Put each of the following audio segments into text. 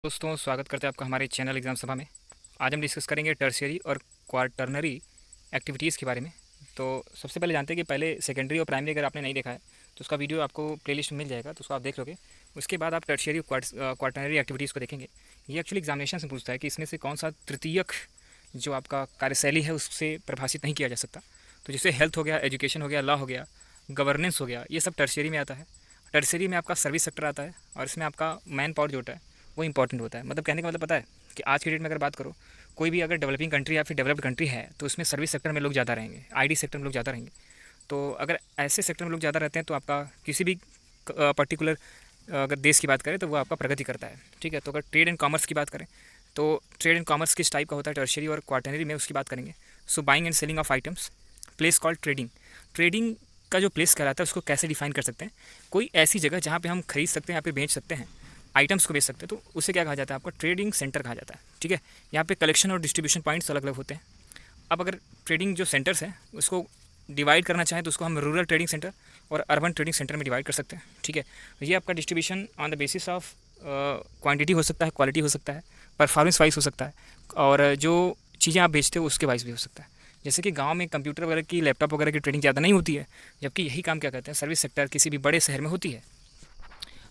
दोस्तों, स्वागत करते हैं आपका हमारे चैनल एग्ज़ाम सभा में। आज हम डिस्कस करेंगे टर्शियरी और क्वार्टरनरी एक्टिविटीज़ के बारे में। तो सबसे पहले जानते हैं कि पहले सेकेंडरी और प्राइमरी अगर आपने नहीं देखा है तो उसका वीडियो आपको प्लेलिस्ट में मिल जाएगा, तो उसको आप देख लोगे। उसके बाद आप टर्शियरी और क्वार्टरनरी एक्टिविटीज़ को देखेंगे। ये एक्चुअली एग्जामिनेशन से पूछता है कि इसमें से कौन सा तृतीयक जो आपका कार्यशैली है उससे प्रभाषित नहीं किया जा सकता। तो जैसे हेल्थ हो गया, एजुकेशन हो गया, लॉ हो गया, गवर्नेंस हो गया, ये सब टर्शियरी में आता है। टर्शियरी में आपका सर्विस सेक्टर आता है और इसमें आपका मैन पावर जो होता है वो इंपॉर्टेंट होता है। मतलब कहने का मतलब पता है कि आज की डेट में अगर बात करो, कोई भी अगर डेवलपिंग कंट्री या फिर डेवलप्ड कंट्री है तो उसमें सर्विस सेक्टर में लोग ज़्यादा रहेंगे, आईटी सेक्टर में लोग ज़्यादा रहेंगे। तो अगर ऐसे सेक्टर में लोग ज़्यादा रहते हैं तो आपका किसी भी पर्टिकुलर अगर देश की बात करें तो वो आपका प्रगति करता है। ठीक है, तो अगर ट्रेड एंड कॉमर्स की बात करें तो ट्रेड एंड कॉमर्स किस टाइप का होता है टर्शियरी और क्वार्टरनरी में, उसकी बात करेंगे। So buying and selling of items, place called trading. Trading का जो प्लेस कहलाता है उसको कैसे डिफाइन कर सकते हैं? कोई ऐसी जगह जहाँ पे हम खरीद सकते हैं या फिर बेच सकते हैं, आइटम्स को बेच सकते हैं, तो उसे क्या कहा जाता है? आपका ट्रेडिंग सेंटर कहा जाता है। ठीक है, यहाँ पे कलेक्शन और डिस्ट्रीब्यूशन पॉइंट्स अलग अलग होते हैं। अब अगर ट्रेडिंग जो सेंटर्स हैं उसको डिवाइड करना चाहें तो उसको हम रूरल ट्रेडिंग सेंटर और अर्बन ट्रेडिंग सेंटर में डिवाइड कर सकते हैं। ठीक है, ये आपका distribution on the basis of quantity हो सकता है, क्वालिटी हो सकता है, परफॉर्मेंस वाइज हो सकता है, और जो चीज़ें आप बेचते हो उसके वाइज भी हो सकता है। जैसे कि गांव में कंप्यूटर वगैरह की, लैपटॉप वगैरह की ट्रेडिंग ज़्यादा नहीं होती है, जबकि यही काम क्या कहते हैं, सर्विस सेक्टर किसी भी बड़े शहर में होती है।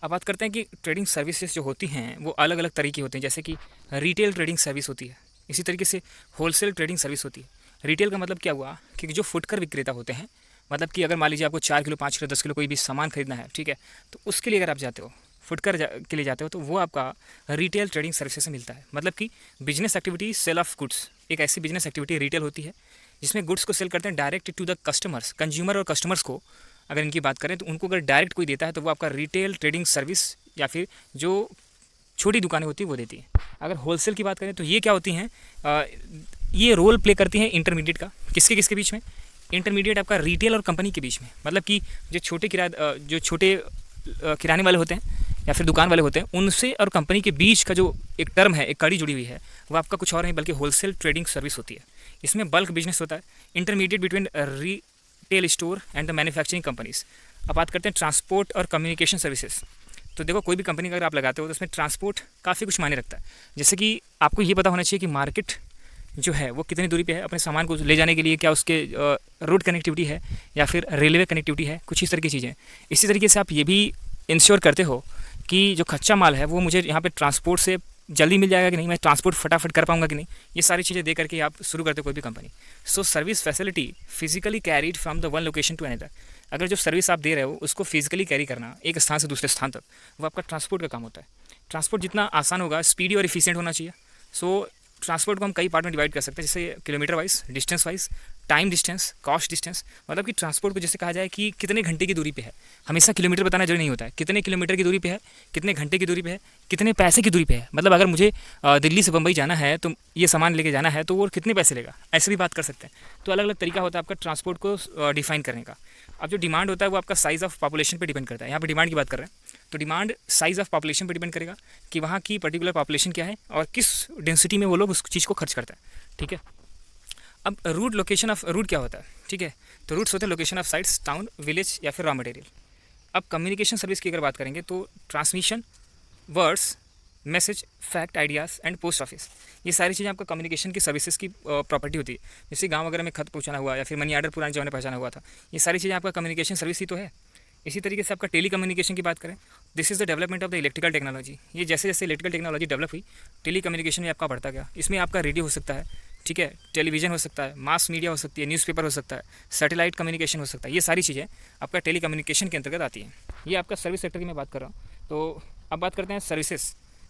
अब बात करते हैं कि ट्रेडिंग सर्विसेज जो होती हैं वो अलग अलग तरीके होते हैं। जैसे कि रिटेल ट्रेडिंग सर्विस होती है, इसी तरीके से होलसेल ट्रेडिंग सर्विस होती है। रिटेल का मतलब क्या हुआ कि जो फुटकर विक्रेता होते हैं, मतलब कि अगर मान लीजिए आपको 4 किलो, 5 किलो, 10 किलो कोई भी सामान खरीदना है, ठीक है, तो उसके लिए अगर आप जाते हो, फुटकर के लिए जाते हो, तो वो आपका रिटेल ट्रेडिंग सर्विसेज से मिलता है। मतलब कि business activity, sale of goods, एक ऐसी बिजनेस एक्टिविटी रिटेल होती है जिसमें गुड्स को सेल करते हैं direct to the customers, consumer और कस्टमर्स को अगर इनकी बात करें तो उनको अगर डायरेक्ट कोई देता है तो वो आपका रिटेल ट्रेडिंग सर्विस या फिर जो छोटी दुकानें होती हैं वो देती हैं। अगर होलसेल की बात करें तो ये क्या होती हैं, ये रोल प्ले करती हैं इंटरमीडिएट का। किसके किसके बीच में? इंटरमीडिएट आपका रिटेल और कंपनी के बीच में। मतलब कि जो छोटे किराने वाले होते हैं या फिर दुकान वाले होते हैं, उनसे और कंपनी के बीच का जो एक टर्म है, एक कड़ी जुड़ी हुई है, वो आपका कुछ और नहीं बल्कि होलसेल ट्रेडिंग सर्विस होती है। इसमें बल्क बिजनेस होता है, intermediate between retail store and the manufacturing companies. अब बात करते हैं ट्रांसपोर्ट और कम्युनिकेशन सर्विसेज। तो देखो, कोई भी कंपनी अगर आप लगाते हो तो उसमें ट्रांसपोर्ट काफ़ी कुछ मायने रखता है। जैसे कि आपको ये पता होना चाहिए कि मार्केट जो है वो कितनी दूरी पे है, अपने सामान को ले जाने के लिए क्या उसके रोड कनेक्टिविटी है या फिर रेलवे कनेक्टिविटी है, कुछ इस तरह की चीज़ें। इसी तरीके से आप ये भी इंश्योर करते हो कि जो कच्चा माल है वो मुझे यहाँ पे ट्रांसपोर्ट से जल्दी मिल जाएगा कि नहीं, मैं ट्रांसपोर्ट फटाफट कर पाऊंगा कि नहीं। ये सारी चीज़ें दे करके आप शुरू करते हो कोई भी company. So service facility physically carried from the one location to another. अगर जो सर्विस आप दे रहे हो उसको फिजिकली कैरी करना एक स्थान से दूसरे स्थान तक, वो आपका ट्रांसपोर्ट का काम होता है। ट्रांसपोर्ट जितना आसान होगा, स्पीडी और इफिशियंट होना चाहिए। सो ट्रांसपोर्ट को हम कई पार्ट में डिवाइड कर सकते हैं, जैसे kilometre wise, distance wise, time distance, cost distance. मतलब कि ट्रांसपोर्ट को जैसे कहा जाए कि कितने घंटे की दूरी पे है, हमेशा किलोमीटर बताना जरूरी नहीं होता है। कितने किलोमीटर की दूरी पे है, कितने घंटे की दूरी पे है, कितने पैसे की दूरी पे है। मतलब अगर मुझे दिल्ली से बम्बई जाना है तो ये सामान लेके जाना है तो वो कितने पैसे लेगा, ऐसे भी बात कर सकते हैं। तो अलग अलग तरीका होता है आपका ट्रांसपोर्ट को डिफाइन करने का। अब जो डिमांड होता है वो आपका साइज़ ऑफ पॉपुलेशन पे डिपेंड करता है। यहाँ पे डिमांड की बात कर रहे हैं तो डिमांड साइज़ ऑफ पॉपुलेशन पे डिपेंड करेगा कि वहाँ की पर्टिकुलर पॉपुलेशन क्या है और किस डेंसिटी में वो लोग उस चीज़ को खर्च करता है। ठीक है, अब रूट लोकेशन ऑफ रूट क्या होता है? ठीक है, तो रूट्स होते हैं location of sites, town, village या फिर रॉ मटेरियल। अब कम्युनिकेशन सर्विस की अगर बात करेंगे तो transmission, words, message, fact, ideas and post office, ये सारी चीज़ें आपका कम्युनिकेशन की सर्विसेज की प्रॉपर्टी होती है। जैसे गांव वगैरह में खत पहुंचाना हुआ या फिर मनी आर्डर पुराने जमाने में पहुंचाना हुआ था, ये सारी चीज़ें आपका कम्युनिकेशन सर्विस ही तो है। इसी तरीके से आपका टेली कम्युनिकेशन की बात करें, this is the development of the electrical technology. ये जैसे जैसे इलेक्ट्रिकल टेक्नोलॉजी डेवलप हुई, टेली कम्युनिकेशन में आपका बढ़ता गया। इसमें आपका रेडियो हो सकता है, ठीक है, टेलीविज़न हो सकता है, मास मीडिया हो सकती है, न्यूज़पेपर हो सकता है, सैटेलाइट कम्युनिकेशन हो सकता है। ये सारी चीज़ें आपका टेली कम्युनिकेशन के अंतर्गत आती हैं। ये आपका सर्विस सेक्टर की मैं बात कर रहा हूँ। तो अब बात करते हैं सर्विसेज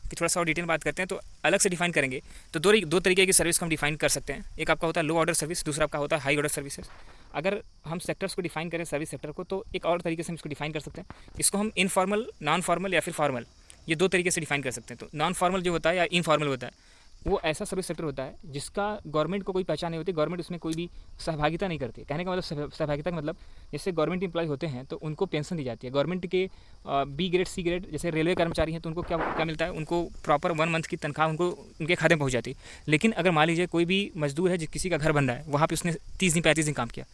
की, थोड़ा सा और डिटेल बात करते हैं। तो अलग से डिफाइन करेंगे तो दो तरीके की सर्विस को हम डिफाइन कर सकते हैं। एक आपका होता है लो ऑर्डर सर्विस, दूसरा आपका होता है हाई ऑर्डर सर्विसेज। अगर हम सेक्टर्स को डिफाइन करें सर्विस सेक्टर को तो एक और तरीके से हम इसको डिफाइन कर सकते हैं। इसको हम इनफॉर्मल, नॉन फॉर्मल या फिर फॉर्मल, ये दो तरीके से डिफाइन कर सकते हैं। तो नॉन फॉर्मल जो होता है या इनफॉर्मल होता है वो ऐसा सर्विस सेक्टर होता है जिसका गवर्नमेंट को कोई पहचान नहीं होती, गवर्नमेंट उसमें कोई भी सहभागिता नहीं करती। कहने का मतलब सहभागिता का मतलब, जैसे गवर्नमेंट एम्प्लॉय होते हैं तो उनको पेंशन दी जाती है। गवर्नमेंट के बी ग्रेड, सी ग्रेड, जैसे रेलवे कर्मचारी हैं तो उनको क्या क्या मिलता है, उनको प्रॉपर 1 मंथ की तनख्वाह उनको उनके खाते में पहुँच जाती है। लेकिन अगर मान लीजिए कोई भी मजदूर है, किसी का घर बन रहा है, वहाँ पर उसने 30 दिन 35 दिन काम किया,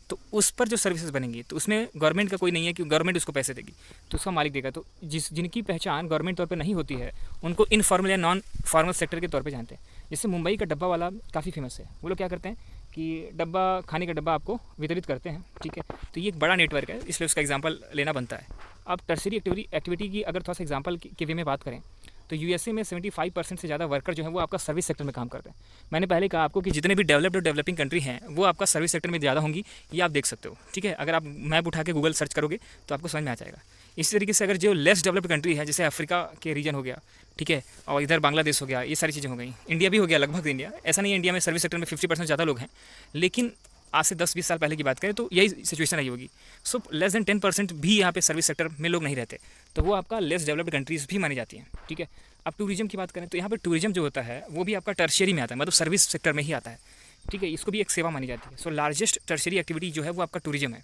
तो उस पर जो सर्विसेज बनेंगी तो उसमें गवर्नमेंट का कोई नहीं है कि गवर्नमेंट उसको पैसे देगी, तो उसका मालिक देगा। तो जिनकी पहचान गवर्नमेंट तौर पे नहीं होती है उनको इनफॉर्मल या नॉन फॉर्मल सेक्टर के तौर पे जानते हैं। जैसे मुंबई का डब्बा वाला काफ़ी फेमस है। वो लोग क्या करते हैं कि डब्बा, खाने का डब्बा आपको वितरित करते हैं, ठीक है। तो ये एक बड़ा नेटवर्क है, इसलिए उसका एग्जाम्पल लेना बनता है। अब टर्सरी एक्टिविटी की अगर थोड़ा सा एग्जाम्पल के वे में बात करें तो यूएसए में 75% से ज़्यादा वर्कर जो है वो आपका सर्विस सेक्टर में काम करते हैं। मैंने पहले कहा आपको कि जितने भी डेवलप्ड और डेवलपिंग कंट्री हैं वो आपका सर्विस सेक्टर में ज़्यादा होंगी, ये आप देख सकते हो, ठीक है। अगर आप मैप उठा के गूगल सर्च करोगे तो आपको समझ में आ जाएगा। इसी तरीके से अगर जो लेस डेवलप्ड कंट्री है, जैसे अफ्रीका के रीजन हो गया, ठीक है, और इधर बांग्लादेश हो गया, ये सारी चीज़ें हो गई, इंडिया भी हो गया, लगभग इंडिया, ऐसा नहीं है इंडिया में सर्विस सेक्टर में 50% ज़्यादा लोग हैं, लेकिन आज से 10-20 साल पहले की बात करें तो यही सिचुएशन रही होगी। सो लेस देन 10% भी यहाँ पे सर्विस सेक्टर में लोग नहीं रहते, तो वो आपका लेस डेवलप्ड कंट्रीज़ भी मानी जाती हैं, ठीक है। अब टूरिज्म की बात करें तो यहाँ पे टूरिज्म जो होता है वो भी आपका टर्शियरी में आता है, मतलब सर्विस सेक्टर में ही आता है, ठीक है। इसको भी एक सेवा मानी जाती है। सो लार्जेस्ट टर्शियरी एक्टिविटी जो है वो आपका टूरिज्म है।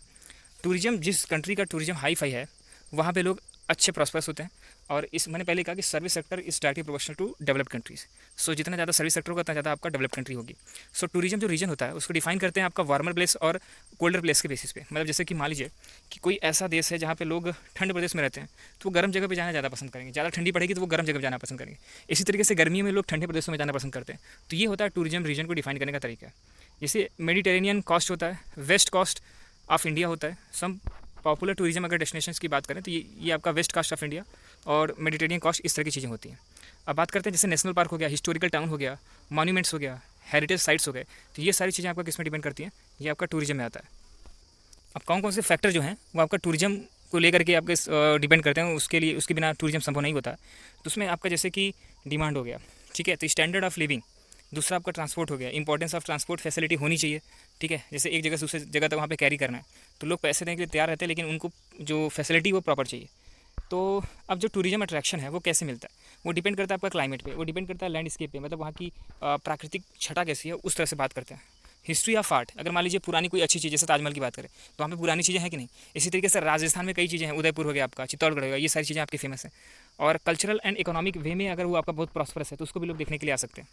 टूरिज्म, जिस कंट्री का टूरिज्म हाई फाई है वहाँ पे लोग अच्छे प्रॉस्पर्स होते हैं। और इस मैंने पहले कहा कि service sector is directly proportional to developed countries. So जितना ज़्यादा सर्विस सेक्टर होगा उतना ज़्यादा आपका डेवलप्ड कंट्री होगी। सो टूरिज्म जो रीजन होता है उसको डिफाइन करते हैं आपका वार्मर प्लेस और कोल्डर प्लेस के बेसिस पे। मतलब जैसे कि मान लीजिए कि कोई ऐसा देश है जहाँ पे लोग ठंड प्रदेश में रहते हैं तो वो गर्म जगह पे जाना ज़्यादा पसंद करेंगे, ज़्यादा ठंडी पड़ेगी तो वो गर्म जगह पे जाना पसंद करेंगे। इसी तरीके से गर्मियों में लोग ठंडे प्रदेशों में जाना पसंद करते हैं। तो ये होता है टूरिज्म रीजन को डिफाइन करने का तरीका। जैसे मेडिटेरेनियन कॉस्ट होता है, वेस्ट कॉस्ट ऑफ इंडिया होता है। सम पॉपुलर टूरिज्म अगर डेस्टिनेशंस की बात करें तो ये आपका वेस्ट कॉस्ट ऑफ इंडिया और मेडिटेरियन कॉस्ट, इस तरह की चीज़ें होती हैं। अब बात करते हैं जैसे नेशनल पार्क हो गया, हिस्टोरिकल टाउन हो गया, मॉन्यूमेंट्स हो गया, हेरिटेज साइट्स हो गए, तो ये सारी चीज़ें आपका किस में डिपेंड करती हैं, ये आपका टूरिज्म में आता है। अब कौन कौन से फैक्टर जो हैं वो आपका टूरिज्म को लेकर के आपके डिपेंड करते हैं, उसके लिए उसके बिना टूरिज्म संभव नहीं होता। तो उसमें आपका जैसे कि डिमांड हो गया, ठीक है, तो स्टैंडर्ड ऑफ लिविंग। दूसरा आपका ट्रांसपोर्ट हो गया, इंपॉर्टेंस ऑफ ट्रांसपोर्ट फैसिलिटी होनी चाहिए, ठीक है। जैसे एक जगह से दूसरी जगह तक वहाँ पे कैरी करना है तो लोग पैसे देने के लिए तैयार रहते हैं, लेकिन उनको जो फैसिलिटी वो प्रॉपर चाहिए। तो अब जो टूरिज्म अट्रैक्शन है वो कैसे मिलता है, वो डिपेंड करता है आपका क्लाइमेट पे, वो डिपेंड करता है लैंडस्केप पे, मतलब वहाँ की प्राकृतिक छटा कैसी है, उस तरह से बात करते हैं। हिस्ट्री ऑफ आर्ट, अगर मान लीजिए पुरानी कोई अच्छी चीज़, जैसे ताजमहल की बात करें तो वहाँ पे पुरानी चीज़ें हैं कि नहीं। इसी तरीके से राजस्थान में कई चीज़ें हैं, उदयपुर हो गया आपका, चित्तौड़गढ़ हो गया, ये सारी चीज़ें आपकी फेमस हैं। और कल्चरल एंड इकोनॉमिक वे में अगर वो आपका बहुत प्रॉस्परस है तो उसको भी लोग देखने के लिए आ सकते हैं।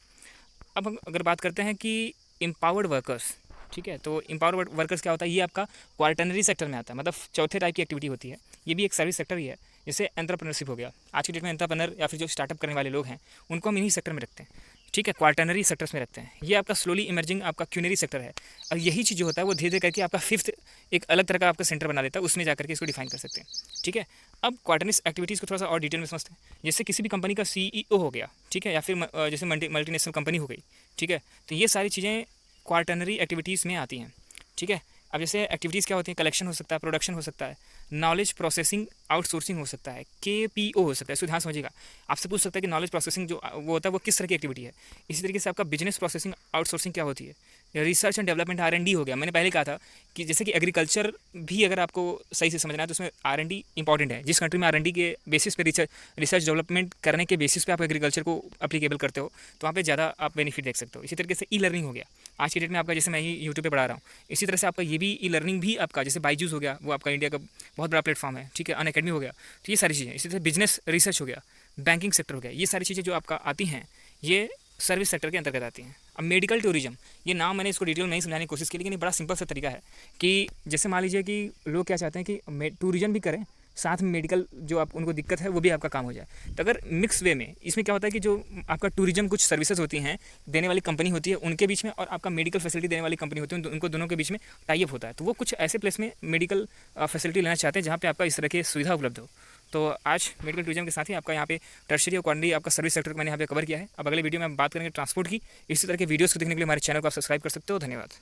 अब हम अगर बात करते हैं कि एम्पावर्ड वर्कर्स, ठीक है, तो एम्पावर्ड वर्कर्स क्या होता है, ये आपका क्वार्टनरी सेक्टर में आता है, मतलब चौथे टाइप की एक्टिविटी होती है। ये भी एक सर्विस सेक्टर ही है। जैसे एंटरप्रेन्योरशिप हो गया, आज की डेट में एंटरप्रेन्योर या फिर जो स्टार्टअप करने वाले लोग हैं उनको हम इन्हीं सेक्टर में रखते हैं, ठीक है, क्वार्टनरी सेक्टर्स में रखते हैं। ये आपका स्लोली इमर्जिंग आपका क्यूनरी सेक्टर है। और यही चीज़ जो होता है वो धीरे धीरे करके आपका फिफ्थ एक अलग तरह का आपका सेंटर बना देता है, उसमें जाकर के इसको डिफाइन कर सकते हैं, ठीक है। अब क्वार्टनरी एक्टिविटीज़ को थोड़ा सा और डिटेल में समझते हैं। जैसे किसी भी कंपनी का CEO हो गया, ठीक है, या फिर जैसे मल्टीनेशनल कंपनी हो गई, ठीक है, तो ये सारी चीज़ें क्वार्टनरी एक्टिविटीज़ में आती हैं, ठीक है। अब जैसे एक्टिविटीज़ क्या होती हैं, कलेक्शन हो सकता है, प्रोडक्शन हो सकता है, नॉलेज प्रोसेसिंग आउटसोर्सिंग हो सकता है, KPO हो सकता है। इसको ध्यान समझिएगा, आपसे पूछ सकता है कि नॉलेज प्रोसेसिंग जो वो होता है वो किस तरह की एक्टिविटी है। इसी तरीके से आपका बिजनेस प्रोसेसिंग आउटसोर्सिंग क्या होती है, रिसर्च एंड डेवलपमेंट R&D हो गया। मैंने पहले कहा था कि जैसे कि एग्रीकल्चर भी अगर आपको सही से समझना है तो उसमें R&D इंपॉर्टेंट है। जिस कंट्री में R&D के बेसिस पे रिसर्च डेवलपमेंट करने के बेसिस पे आप एग्रीकल्चर को अप्लीकेबल करते हो तो वहाँ पे ज़्यादा आप बेनिफिट देख सकते हो। इसी तरीके से ई-लर्निंग हो गया, आज की डेट में आपका जैसे मैं ही यूट्यूब पे पढ़ा रहा हूँ, इसी तरह से आपका ये भी ई-लर्निंग भी आपका, जैसे बायजूस हो गया, वो आपका इंडिया का बहुत बड़ा प्लेटफॉर्म है, ठीक है, अनअकैडमी हो गया, तो ये सारी चीज़ें। इसी तरह बिजनेस रिसर्च हो गया, बैंकिंग सेक्टर हो गया, ये सारी चीज़ें जो आपका आती हैं ये सर्विस सेक्टर के अंतर्गत आती हैं। अब मेडिकल टूरिज्म, ये नाम मैंने इसको डिटेल में नहीं समझाने की कोशिश की, लेकिन ये बड़ा सिंपल सा तरीका है कि जैसे मान लीजिए कि लोग क्या चाहते हैं कि टूरिज्म भी करें, साथ में मेडिकल जो आप उनको दिक्कत है वो भी आपका काम हो जाए। तो अगर मिक्स वे में, इसमें क्या होता है कि जो आपका टूरिज्म कुछ सर्विसेज होती हैं देने वाली कंपनी होती है उनके बीच में, और आपका मेडिकल फैसिलिटी देने वाली कंपनी होती है, उनको दोनों के बीच में टाई अप होता है। तो वो कुछ ऐसे प्लेस में मेडिकल फैसिलिटी लेना चाहते हैं जहाँ पे आपका इस तरह की सुविधा उपलब्ध हो। तो आज मेडिकल टूरिज्म के साथ ही आपका यहाँ पे टर्शियरी और क्वार्टनरी आपका सर्विस सेक्टर को मैंने यहाँ पे कवर किया है। अब अगले वीडियो में हम बात करेंगे ट्रांसपोर्ट की। इसी तरह के वीडियोस को देखने के लिए हमारे चैनल को आप सब्सक्राइब कर सकते हो। धन्यवाद।